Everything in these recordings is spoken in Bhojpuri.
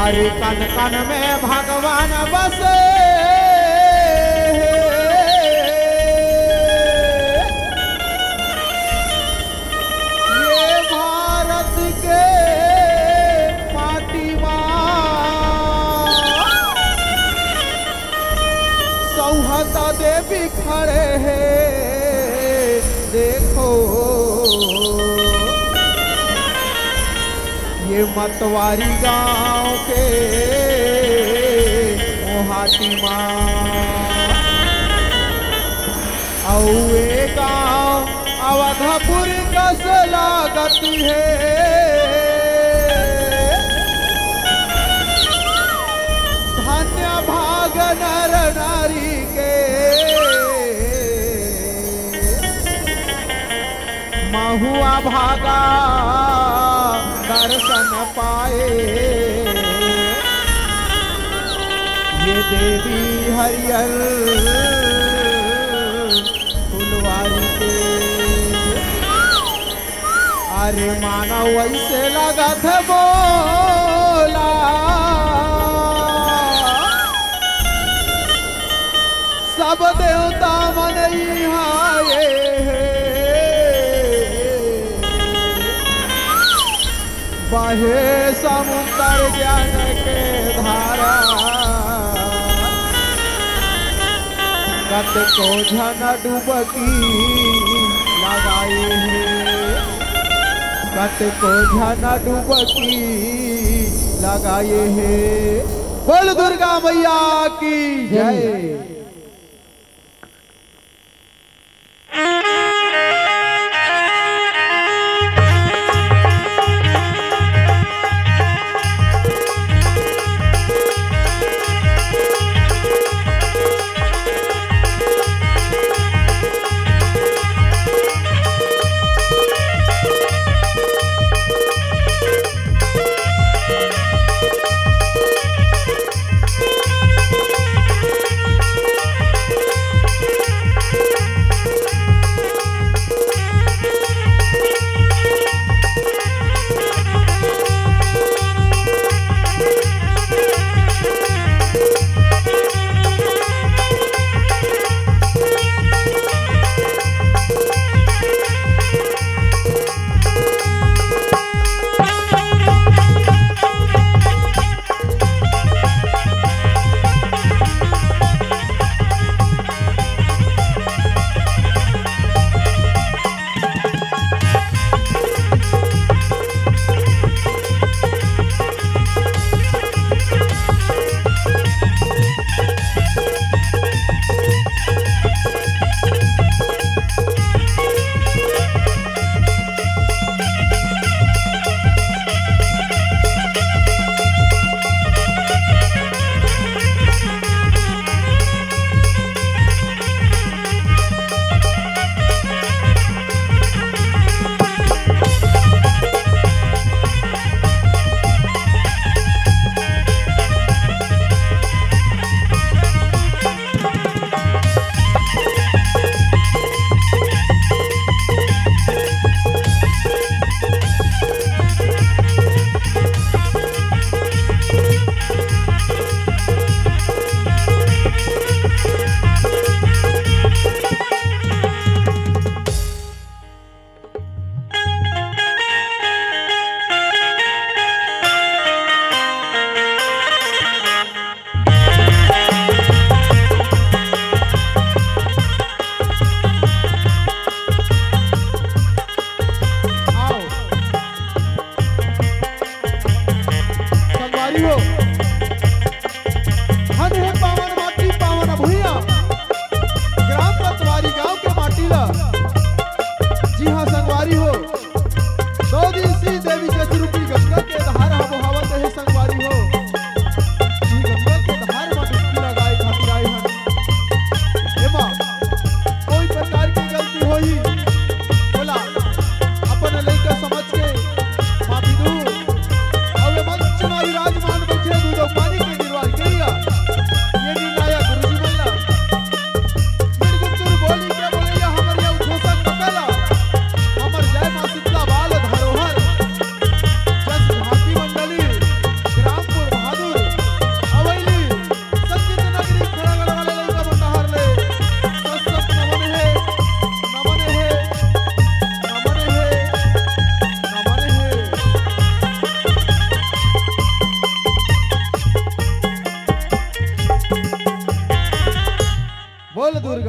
अरे कन कन में भगवान बसे, ये भारत के माटी माँ सौहता देवी खड़े हैं देखो। ये मतवारी गांव के मोहाटी माँ औए गांव अवधपुर कस लागत है। धन्य भाग नर नारी के महुआ भागा दर्शन पाए। ये देवी हरियर फुलवारी के अरे मानव वैसे लगत बोला सब देवता मन आए। बहे समुद्र ज्ञान के धारा कत को झन डुबकी लगाए हैं। कत को झन डुबकी लगाए हैं। बोल दुर्गा मैया की जय।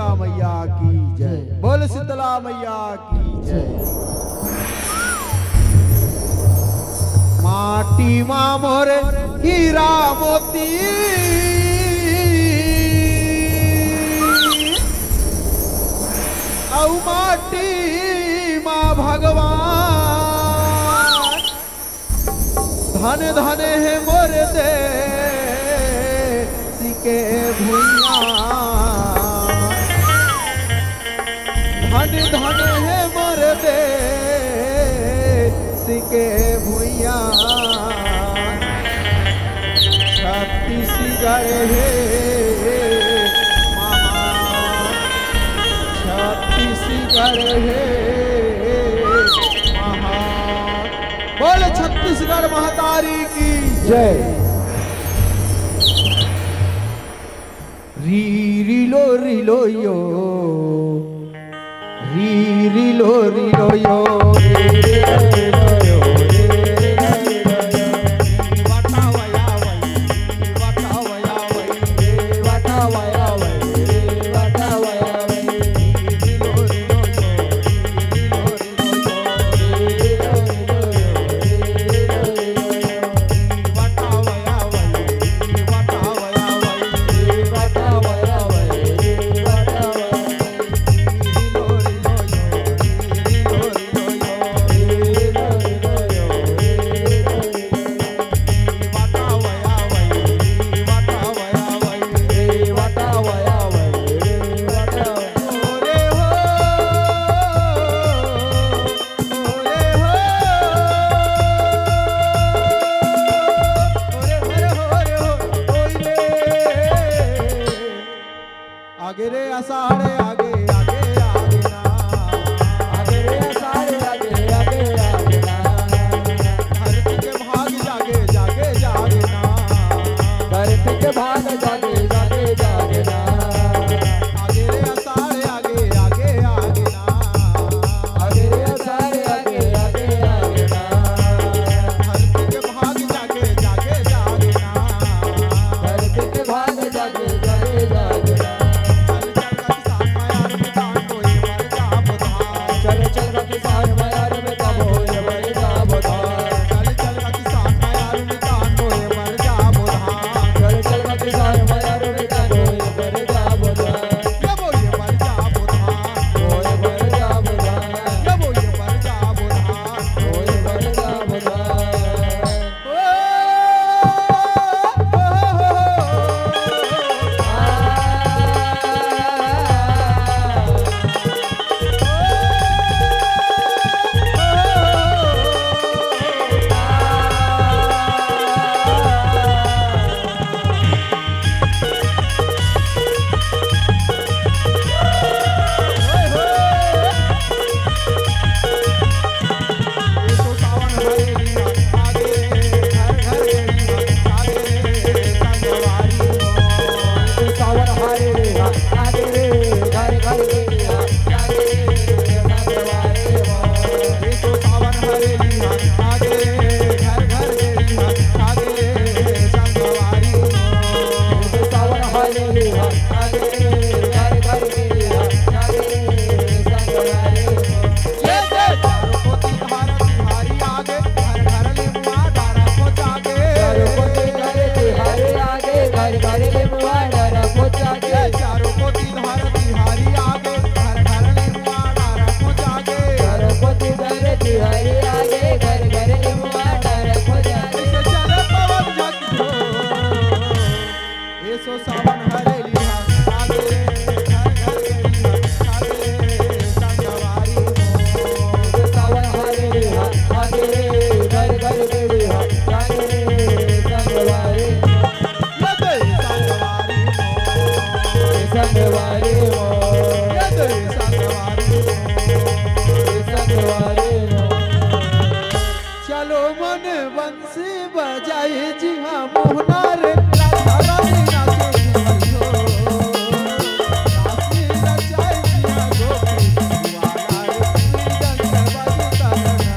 शीतला मैया की जय। बोल शीतला मैया की जय। माटी माँ मोरे हीरा मोती औ माटी माँ भगवान धन धन है मोर दे सिके भुइया धन धन है मोर दे सिके भुइया छत्तीसगढ़ है छत्तीसगढ़ है महान। बोल छत्तीसगढ़ महतारी की जय। री लो यो री लो यो आगे रे असाड़े आगे आगे आगे ना आगे रे असाड़े आगे आगे आगे ना धरती के भाग जागे जागे जागे ना धरती के भाग जागे जागे जागे ना आगे रे असाड़े आगे आगे आगे ना आगे रे असाड़े आगे आगे आगे ना धरती के भाग जागे जागे जागे ना धरती के भाग जागे जागे जागे ना चलो मन बंसी बजाए जी हाँ मोहना रे राधा रानी नाचे जी हरियो रासी रचाए जी हाँ गोपी वाला रे डंक बजता ना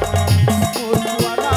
मोसवाला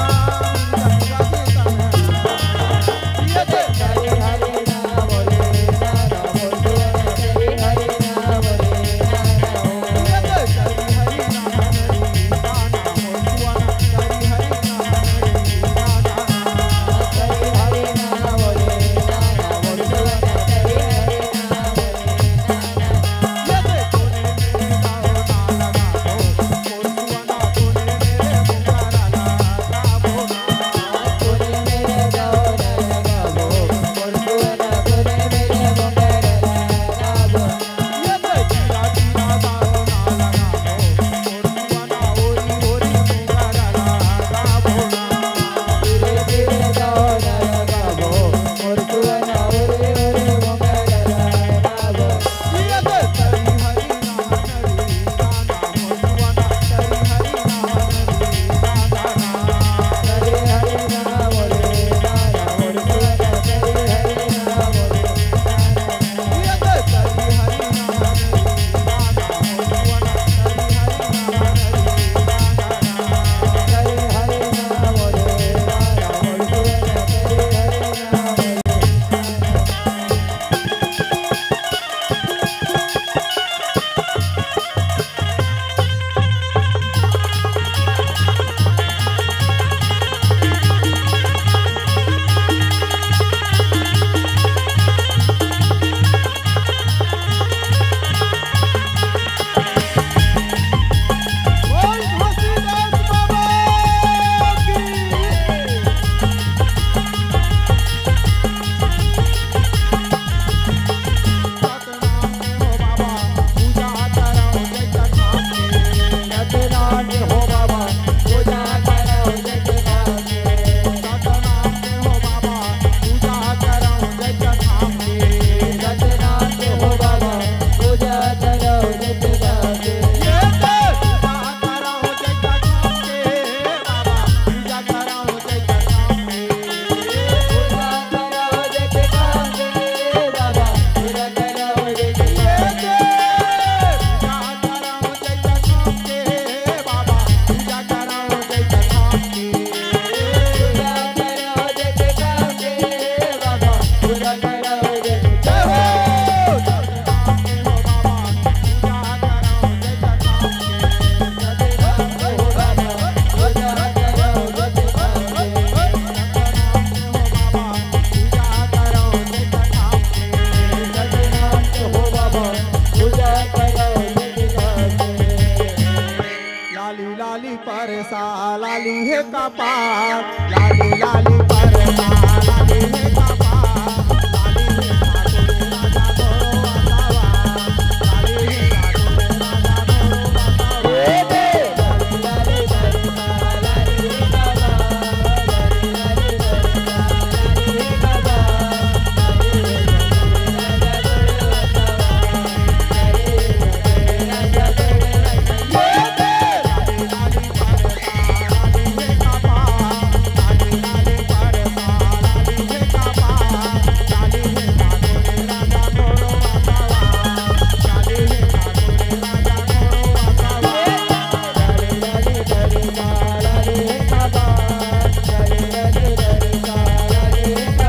लाली लाली परसा लाली है कपार लाली लाली परसा लाली है कपार लाली है ठाकुर राजा भोरो असावा लाली है ठाकुर राजा भोरो असावा लाली लाली परसा लाली है कपार लाली लाली परसा लाली है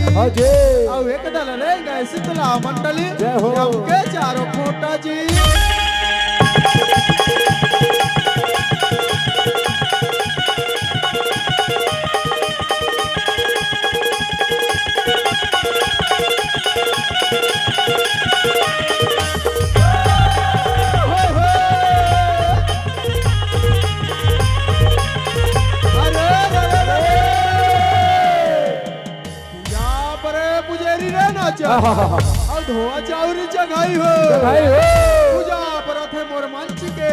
एकदाल रहेगा शीतला मंडली के चारों फोटा जी और धोआ चाउरी जगाई हो पूजा परत है मोर मंच के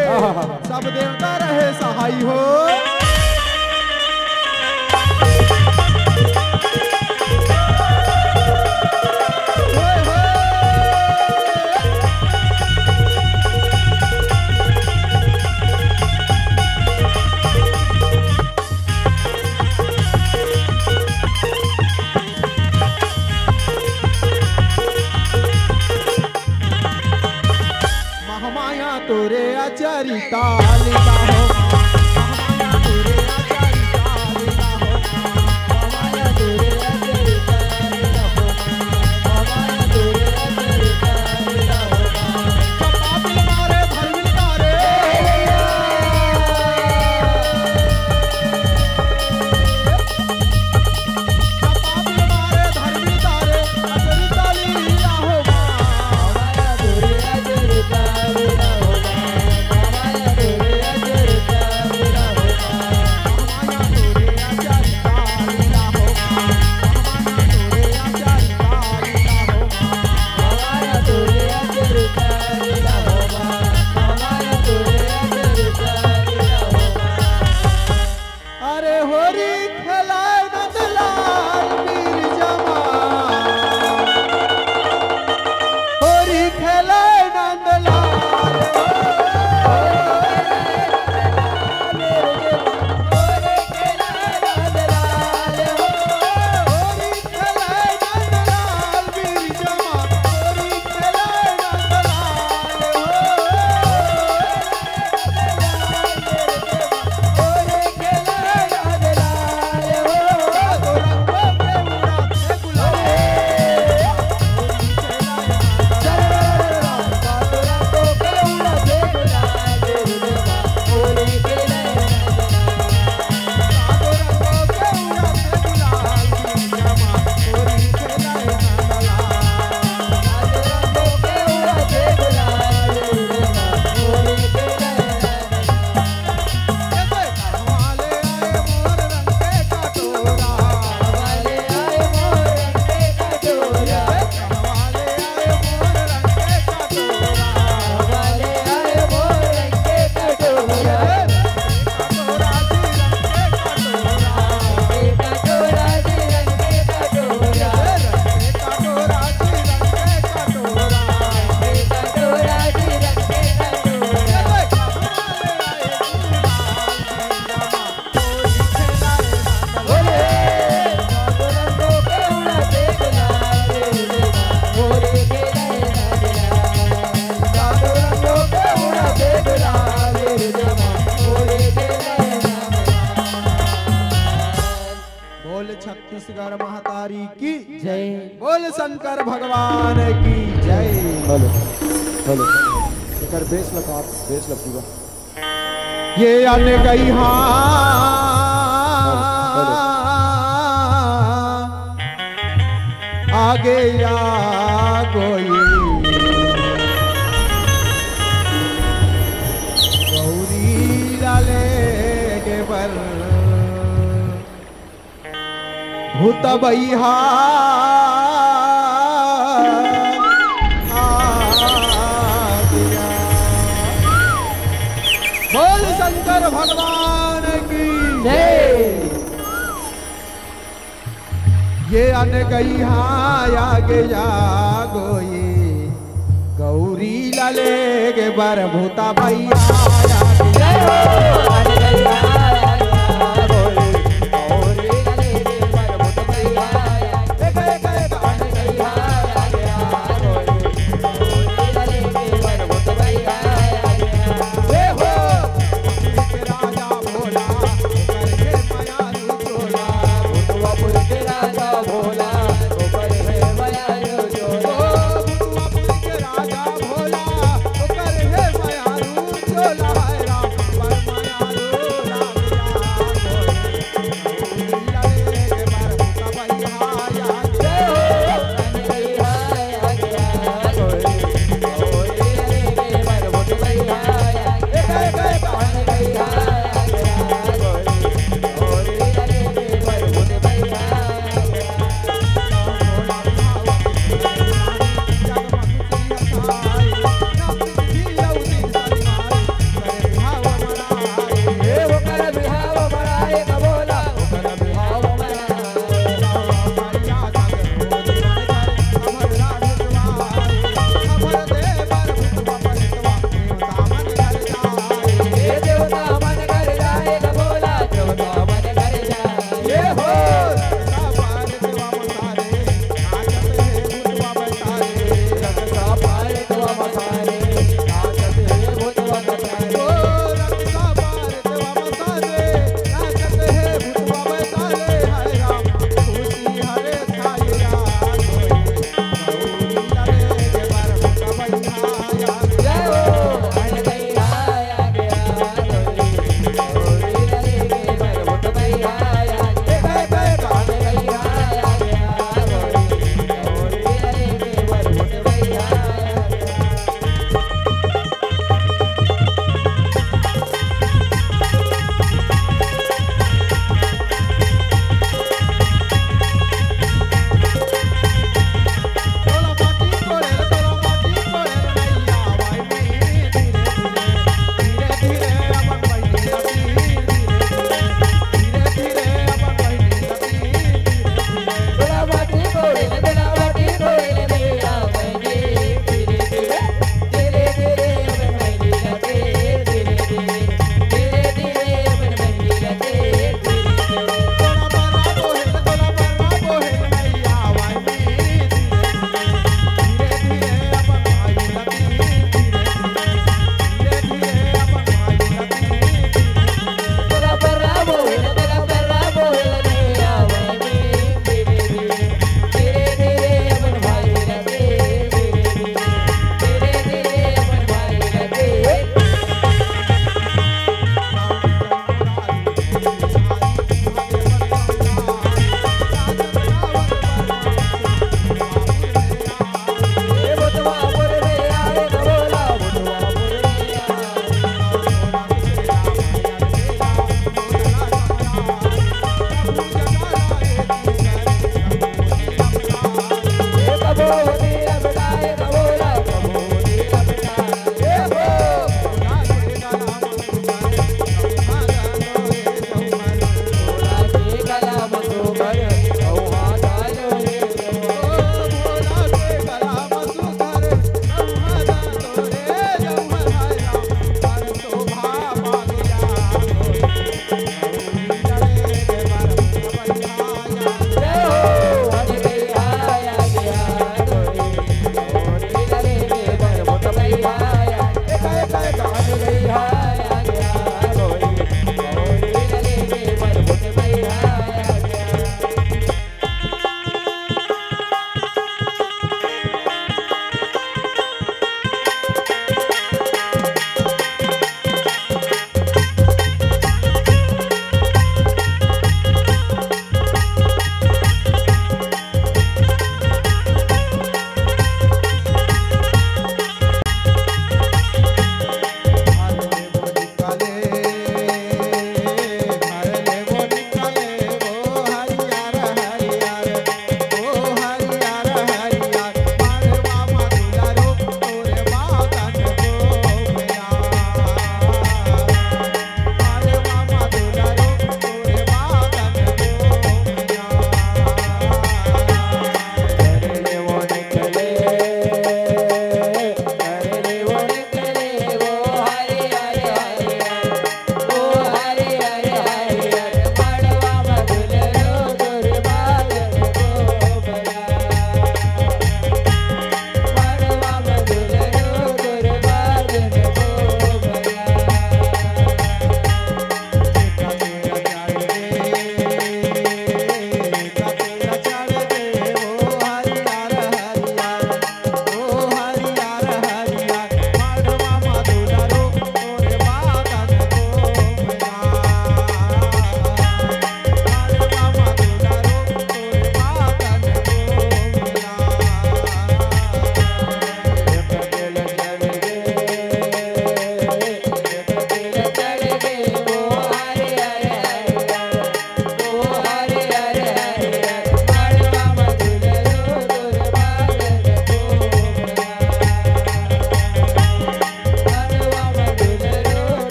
सब देवता रहे सहाई हो तोरे आचरिता लीला हो माया तोरे आचरिता लीला हो माया तोरे आचरिता लीला हो माया तोरे आचरिता लीला हो कपाल मारे धर्मिल तारे कपाल मारे धर्मिल तारे आचरिता लीला हो माया तोरे आचरिता लीला हो छत्तीसगढ़ महातारी की जय, बोल शंकर भगवान की जय। हेलो हेलो बेस लगा, बेस लगूगा। ये आने गई हाँ कर भूत भैया बोल शंकर भगवान की जय। ये अन गई आगे जागो ये गौरी लले के बर भूता भैया जय हो।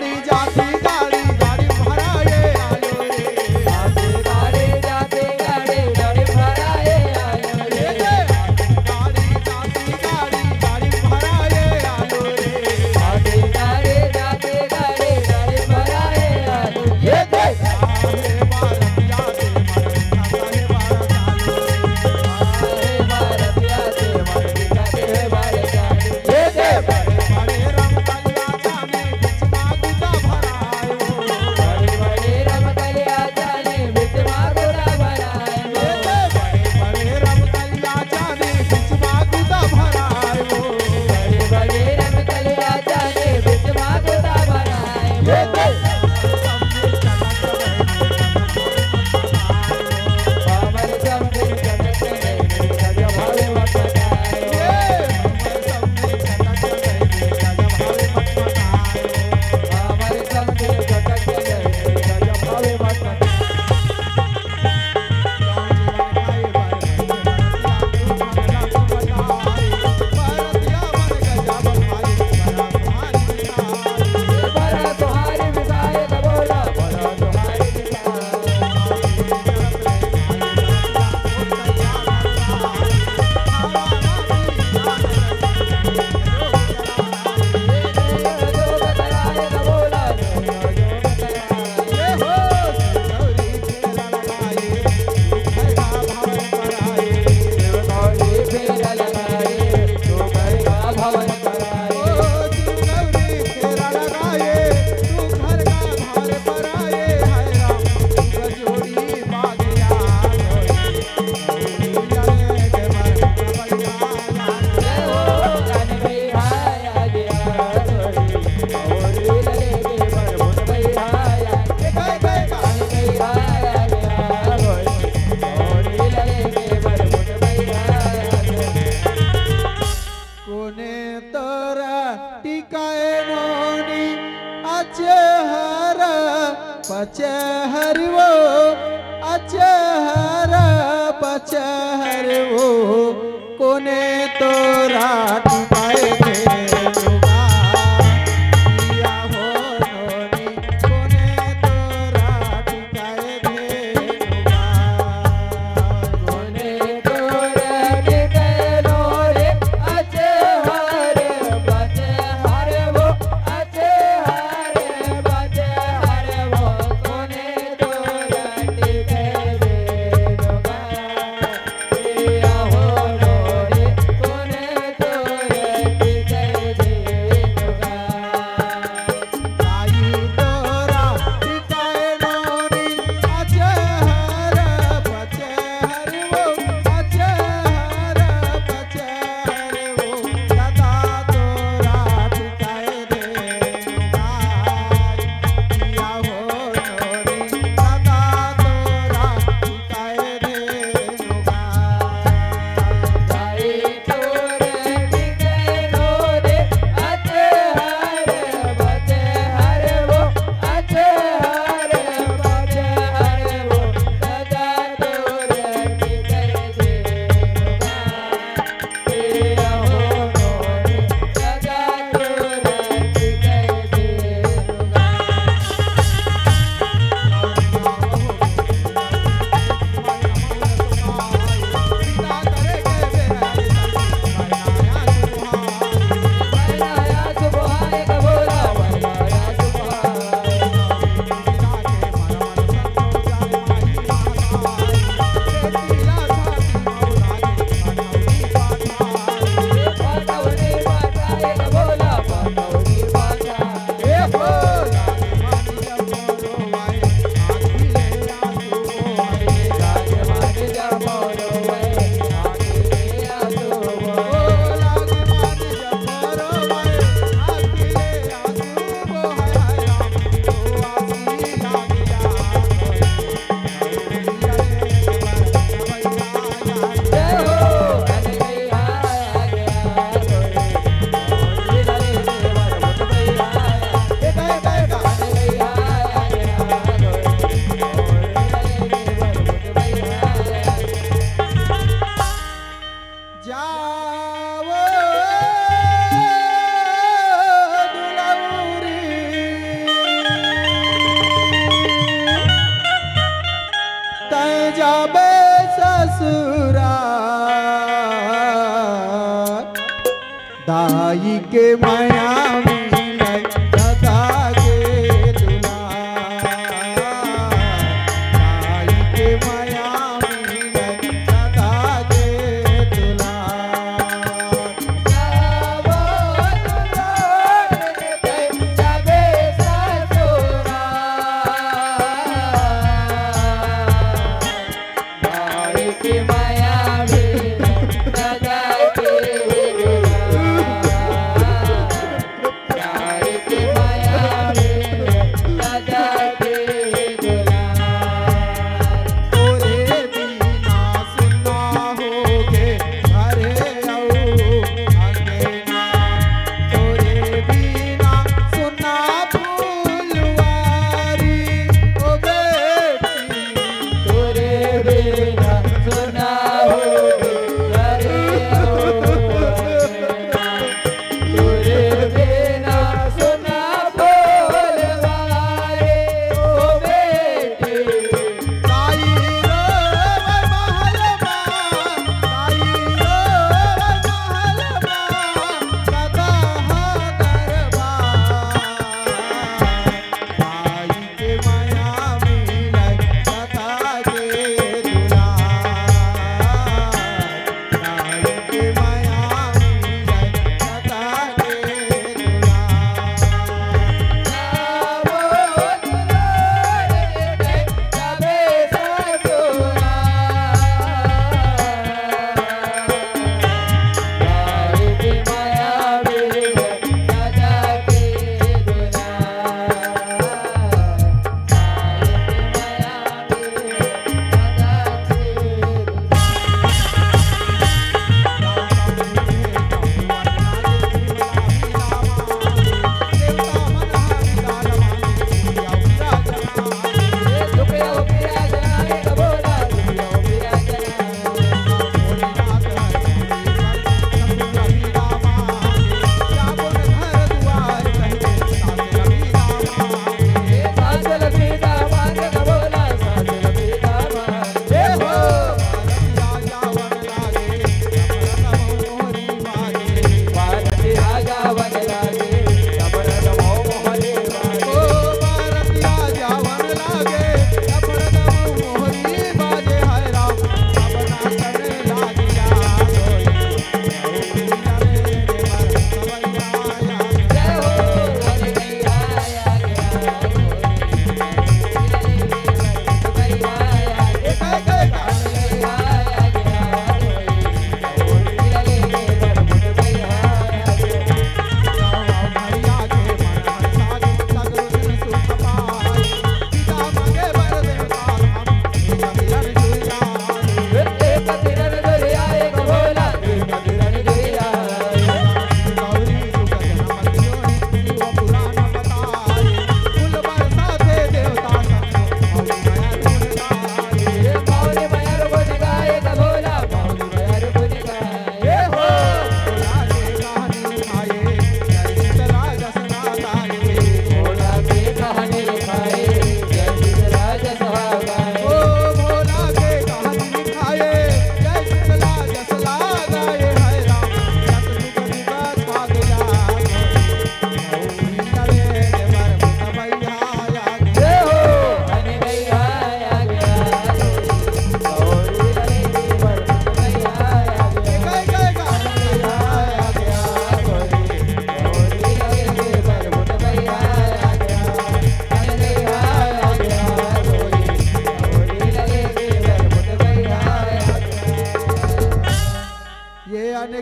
गाड़ी जाती गाड़ी गाड़ी भराए आयो रे आगे गाड़ी जाते गाड़ी गाड़ी भराए आयो रे गाड़ी जाती गाड़ी गाड़ी भराए आयो रे आगे गाड़ी जाते गाड़ी गाड़ी भराए आयो ये देख आहे बारतिया दे भारतिया से मरदिका के बारे जाने ये देख बड़े बड़े रमकलिया जाने बिचमा गुदा भरायो बड़े बड़े रमकलिया जाने बिच मागुरा भराए बड़े बड़े रमकलिया जाने बिचमा गुदा भरायो बड़े बड़े रमकलिया जाने बिच मागुरा भराए ये देख बाबर समझे कनक नहीं गज भावे मत बताए बाबर समझे कनक नहीं गज भावे मत बताए बड़ा तुम्हारी विदाई का बोला बड़ा तुम्हारी विदाई जो बताए का बोला जो बताए देवगौरी फेर लगाए तो घर का भवन कराए जय हो कान में आया गया और लले के बरमुन में आया कान में आया गया और लले के बरमुन में आया कोने तोरा टिकाए नोनी अच्छे हर पचे हरिवो अच्छे हर पचे हरिवो कोने तोरा टिकाए धेनुगा किया हो नोनी कोने तोरा टिकाए धेनुगा कोने तोरे के कैलो रे अच्छे हरे बचे हरे वो अच्छे हरे बचे हरे वो कोने तोरे के देनुगा किया हो रे कोने तोरे के माई के माया मिलै दादा के दुलार माई के माया मिलै दादा के दुलार जाबो दुलार के जाबे ससुरा माई के माया मिलै दादा के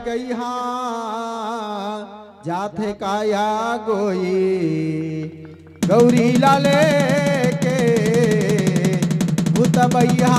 गई हाँ जाथे काया गोई गौरी लाले के भूत भैया